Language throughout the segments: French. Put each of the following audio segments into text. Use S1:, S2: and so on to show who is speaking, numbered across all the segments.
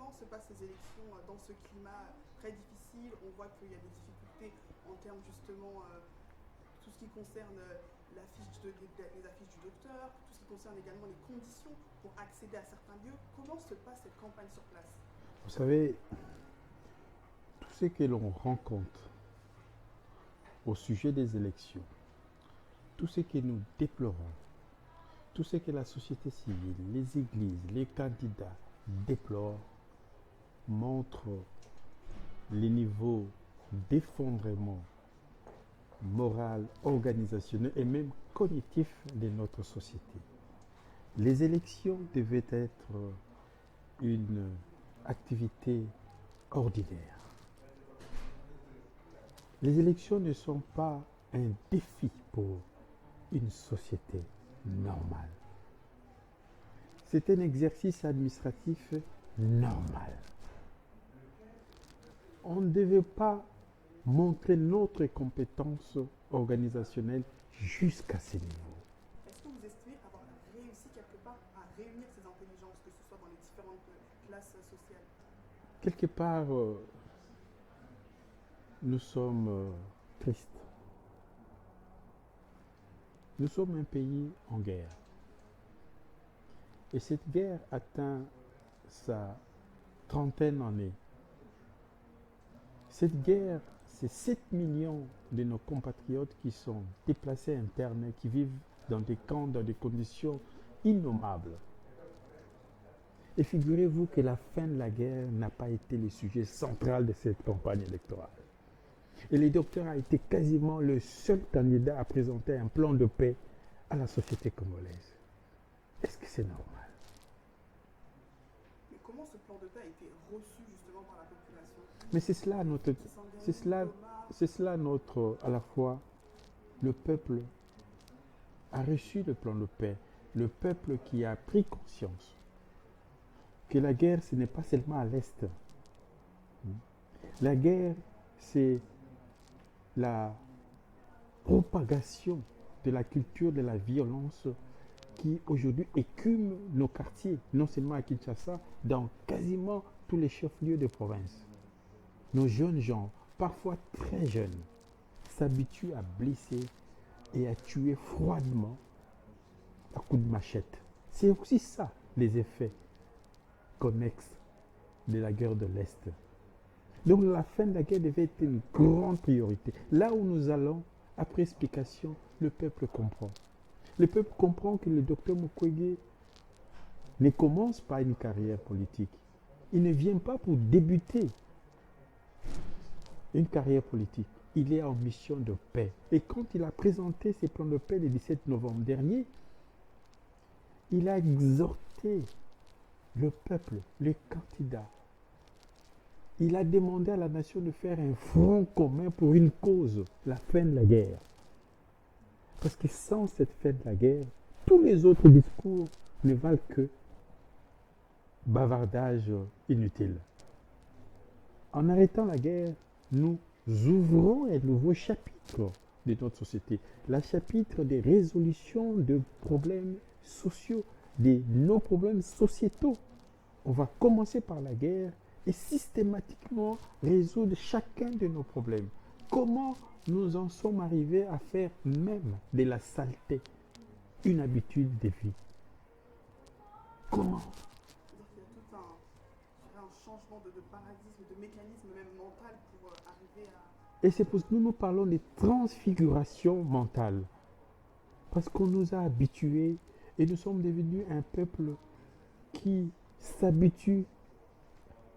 S1: comment se passent ces élections dans ce climat très difficile? On voit qu'il y a des difficultés en termes justement tout ce qui concerne les affiches du docteur, tout ce qui concerne également les conditions pour accéder à certains lieux. Comment se passe cette campagne sur place?
S2: Vous savez, tout ce que l'on rencontre au sujet des élections, tout ce que nous déplorons, tout ce que la société civile, les églises, les candidats déplorent, montre les niveaux d'effondrement moral, organisationnel et même cognitif de notre société. Les élections devaient être une activité ordinaire. Les élections ne sont pas un défi pour une société normale. C'est un exercice administratif normal. On ne devait pas montrer notre compétence organisationnelle jusqu'à ce niveau.
S1: Est-ce que vous estimez avoir réussi quelque part à réunir ces intelligences, que ce soit dans les différentes classes sociales?
S2: Quelque part, nous sommes tristes. Nous sommes un pays en guerre. Et cette guerre atteint sa 30e année. Cette guerre, c'est 7 millions de nos compatriotes qui sont déplacés internes, qui vivent dans des camps, dans des conditions innommables. Et figurez-vous que la fin de la guerre n'a pas été le sujet central de cette campagne électorale. Et le docteur a été quasiment le seul candidat à présenter un plan de paix à la société congolaise. Est-ce que c'est normal?
S1: Mais comment ce plan de paix a été reçu justement par la population?
S2: Mais c'est cela notre, à la fois, le peuple a reçu le plan de paix, le peuple qui a pris conscience que la guerre, ce n'est pas seulement à l'Est. La guerre, c'est la propagation de la culture de la violence qui aujourd'hui écume nos quartiers, non seulement à Kinshasa, dans quasiment tous les chefs-lieux de province. Nos jeunes gens, parfois très jeunes, s'habituent à blesser et à tuer froidement à coups de machette. C'est aussi ça, les effets connexes de la guerre de l'Est. Donc la fin de la guerre devait être une grande priorité. Là où nous allons, après explication, le peuple comprend. Le peuple comprend que le docteur Mukwege ne commence pas une carrière politique. Il ne vient pas pour débuter une carrière politique. Il est en mission de paix. Et quand il a présenté ses plans de paix le 17 novembre dernier, il a exhorté le peuple, les candidats. Il a demandé à la nation de faire un front commun pour une cause, la fin de la guerre. Parce que sans cette fin de la guerre, tous les autres discours ne valent que bavardage inutile. En arrêtant la guerre, nous ouvrons un nouveau chapitre de notre société, le chapitre des résolutions de problèmes sociaux, de nos problèmes sociétaux. On va commencer par la guerre et systématiquement résoudre chacun de nos problèmes. Comment nous en sommes arrivés à faire même de la saleté une habitude de vie? Comment?
S1: C'est-à-dire qu'il y a tout un changement de paradigme, de mécanisme même mental pour arriver à...
S2: Et c'est pour ça que nous parlons de transfiguration mentale. Parce qu'on nous a habitués et nous sommes devenus un peuple qui s'habitue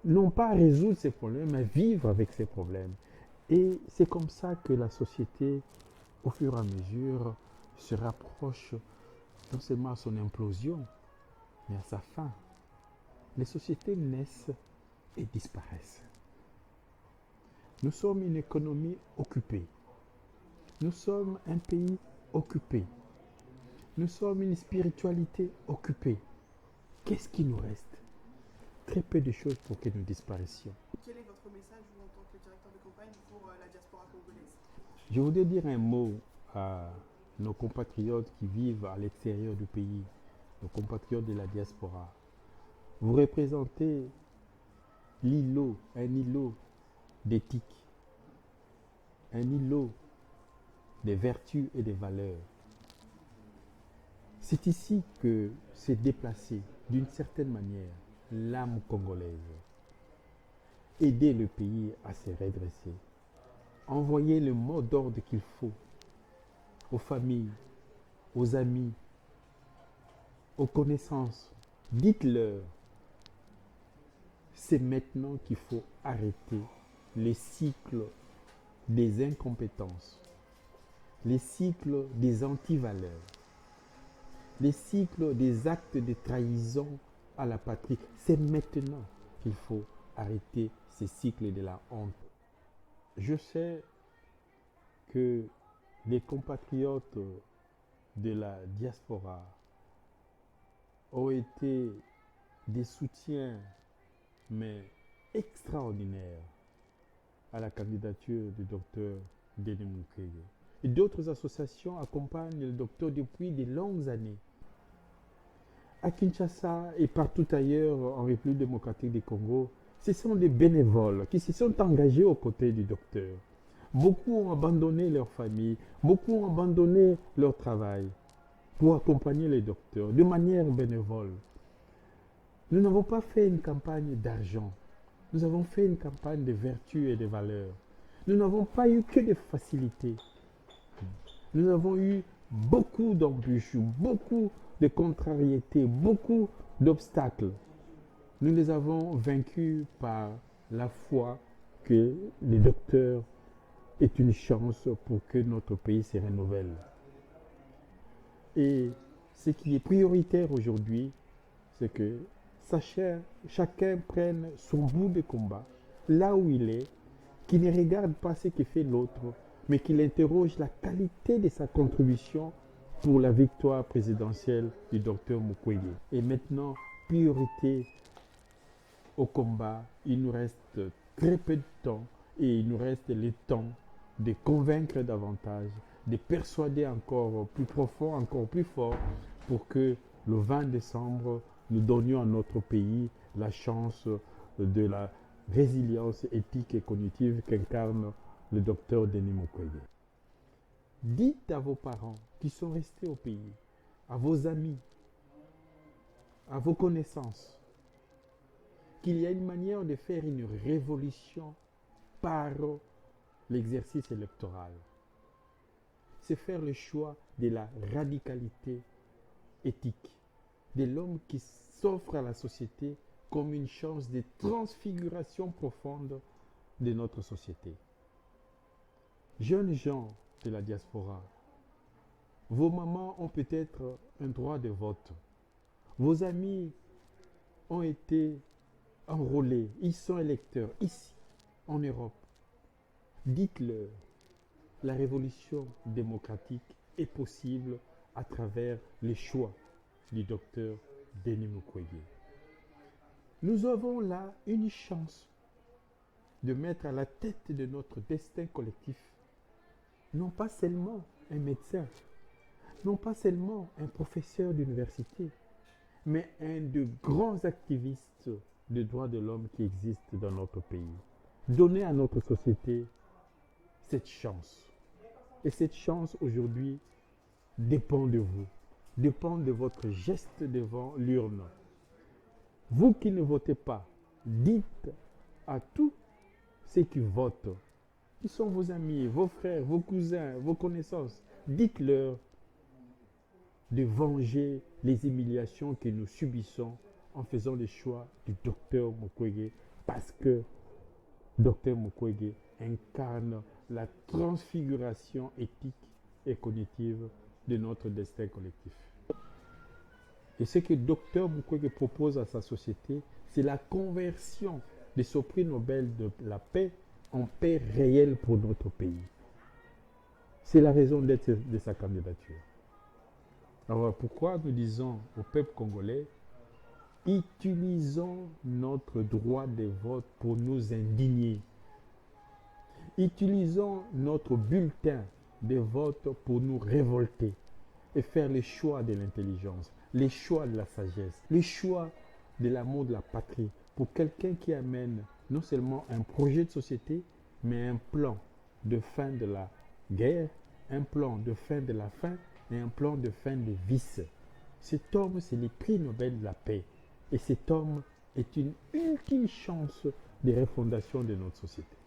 S2: non pas à résoudre ses problèmes, mais à vivre avec ses problèmes. Et c'est comme ça que la société, au fur et à mesure, se rapproche non seulement à son implosion, mais à sa fin. Les sociétés naissent et disparaissent. Nous sommes une économie occupée. Nous sommes un pays occupé. Nous sommes une spiritualité occupée. Qu'est-ce qui nous reste? Très peu de choses pour que nous disparaissions.
S1: Quel est votre message, vous, en tant que directeur de campagne, pour la diaspora congolaise?
S2: Je voudrais dire un mot à nos compatriotes qui vivent à l'extérieur du pays, nos compatriotes de la diaspora. Vous représentez un îlot d'éthique, un îlot des vertus et des valeurs. C'est ici que s'est déplacée, d'une certaine manière, l'âme congolaise. Aider le pays à se redresser. Envoyer le mot d'ordre qu'il faut aux familles, aux amis, aux connaissances. Dites-leur, c'est maintenant qu'il faut arrêter les cycles des incompétences, les cycles des antivaleurs, les cycles des actes de trahison à la patrie. C'est maintenant qu'il faut arrêter ces cycles de la honte. Je sais que les compatriotes de la diaspora ont été des soutiens, mais extraordinaires, à la candidature du docteur Denis Mukwege. Et d'autres associations accompagnent le docteur depuis de longues années. À Kinshasa et partout ailleurs en République démocratique du Congo, ce sont des bénévoles qui se sont engagés aux côtés du docteur. Beaucoup ont abandonné leur famille, beaucoup ont abandonné leur travail pour accompagner les docteurs de manière bénévole. Nous n'avons pas fait une campagne d'argent. Nous avons fait une campagne de vertus et de valeurs. Nous n'avons pas eu que des facilités. Nous avons eu beaucoup d'embûches, beaucoup de contrariétés, beaucoup d'obstacles. Nous les avons vaincus par la foi que les docteurs est une chance pour que notre pays se renouvelle. Et ce qui est prioritaire aujourd'hui, c'est que chacun prenne son bout de combat là où il est, qu'il ne regarde pas ce que fait l'autre, mais qu'il interroge la qualité de sa contribution pour la victoire présidentielle du docteur Mukwege. Et maintenant, priorité au combat. Il nous reste très peu de temps et il nous reste le temps de convaincre davantage, de persuader encore plus profond, encore plus fort, pour que le 20 décembre, nous donnions à notre pays la chance de la résilience éthique et cognitive qu'incarne le docteur Denis Mukwege. Dites à vos parents qui sont restés au pays, à vos amis, à vos connaissances, qu'il y a une manière de faire une révolution par l'exercice électoral. C'est faire le choix de la radicalité éthique, de l'homme qui s'offre à la société comme une chance de transfiguration profonde de notre société. Jeunes gens de la diaspora, vos mamans ont peut-être un droit de vote. Vos amis ont été enrôlés, ils sont électeurs ici, en Europe. Dites-leur, la révolution démocratique est possible à travers les choix du docteur Denis Mukwege. Nous avons là une chance de mettre à la tête de notre destin collectif non pas seulement un médecin, non pas seulement un professeur d'université, mais un de grands activistes des droits de l'homme qui existent dans notre pays. Donnez à notre société cette chance. Et cette chance aujourd'hui dépend de vous, dépend de votre geste devant l'urne. Vous qui ne votez pas, dites à tous ceux qui votent, qui sont vos amis, vos frères, vos cousins, vos connaissances, dites-leur de venger les humiliations que nous subissons en faisant le choix du docteur Mukwege, parce que docteur Mukwege incarne la transfiguration éthique et cognitive de notre destin collectif. Et ce que docteur Mukwege propose à sa société, c'est la conversion de ce prix Nobel de la paix en paix réelle pour notre pays. C'est la raison d'être de sa candidature. Alors pourquoi nous disons au peuple congolais, utilisons notre droit de vote pour nous indigner. Utilisons notre bulletin de vote pour nous révolter et faire les choix de l'intelligence, les choix de la sagesse, les choix de l'amour de la patrie pour quelqu'un qui amène non seulement un projet de société, mais un plan de fin de la guerre, un plan de fin de la faim et un plan de fin des vices. Cet homme, c'est le prix Nobel de la paix. Et cet homme est une ultime chance de refondation de notre société.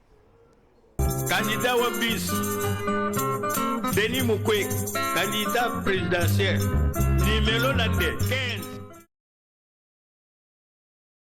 S3: Candidat Wabis, Denis Mukwege, candidat présidentiel, numéro 15.